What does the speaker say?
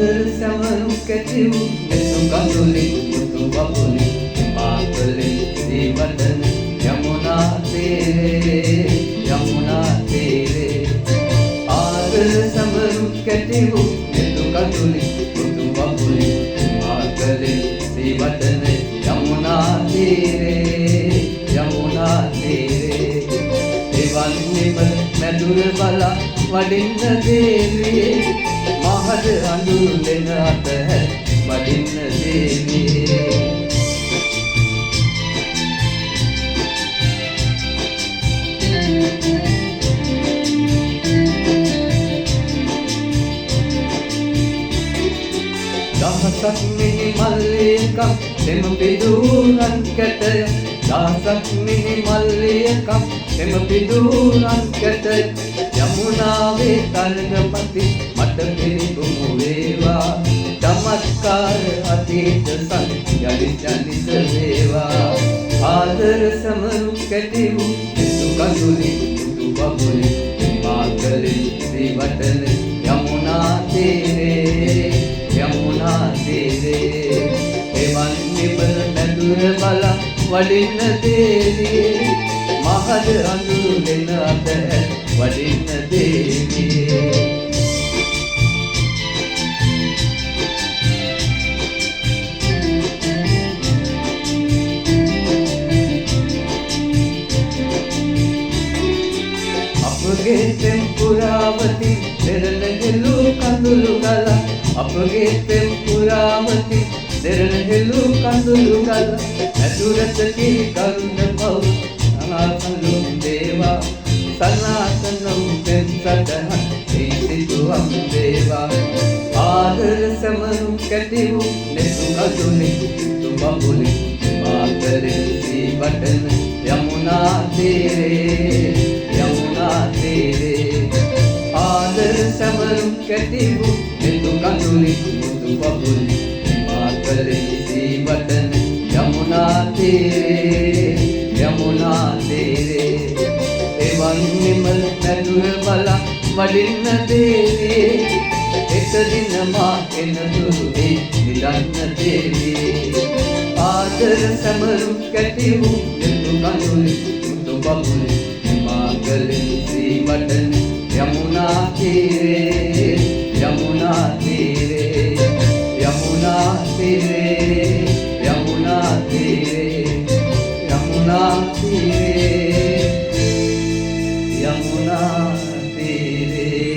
ආදර සැමරු කැටිවු මෙතු කඳුලි මුතු බබුලි මාතලි දීවටන යමුනා තීරේ යමුනා තීරේ ආදර සැමරු කැටිවු මෙතු කඳුලි මුතු බබුලි මාතලි දීවටන යමුනා තීරේ යමුනා තීරේ එවන් නිමල මැදුර බලා වඩින්න දේවියේ මහද අඳුරෙන අතහැර වඩින්න දේවියේ දහසක් මිනි මල්ලියක දෙම පිදුරන් කැටය දහසක් මිනි මල්ලියක දෙම පිදුරන් කැටය යමුනාවේ තරගපති මට පිළිගමු වේවා චමත්කාර අතීත සන් යලි ජනිත වේවා ආදර සමරු කැටිවු මෙතු කඳුලි මුතු බබුලි මාතලි දීවටන යමුනා තීරේ යමුනා තීරේ එවන් නිබල මැදුර බල වඩින්න දේවියේ මහද අඳුරෙන අතහැර වඩින්න දේවියේ අපගේ තෙම්පුරාවති දෙරණ හෙළු කඳුළු ගල අපගේ තෙම්පුරාවති දෙරණ හෙළු කඳුළු ගල මැදුරට කිරි කරුණ පව් අනාසලු දේවා සනාතනම් දෙන්සටහන් ඒසිතුවම් දේවා ආදර සැමරු කැටිවු නෙතු කඳුලි මුතු බබුලි මාතලි දීවටන යමුනා තීරේ යමුනා තීරේ ආදර සැමරු කැටිවු නෙතු කඳුලි මුතු බබුලි මාතලි දීවටන යමුනා තීරේ යමුනා තීරේ එවන් නිමල මැදුර බලා වඩින්න දේවියේ එක දින මා එනතුරුදී නිදන්න දේවියේ ආදර සැමරු කැටිවු නෙතු කඳුලි මුතු බබුලි මාතලි දීවටන යමුනා තීරේ යමුනා තීරේ යමුනා තීරේ යමුනා තීරේ යමුනා තීරේ යමුනා තීරේ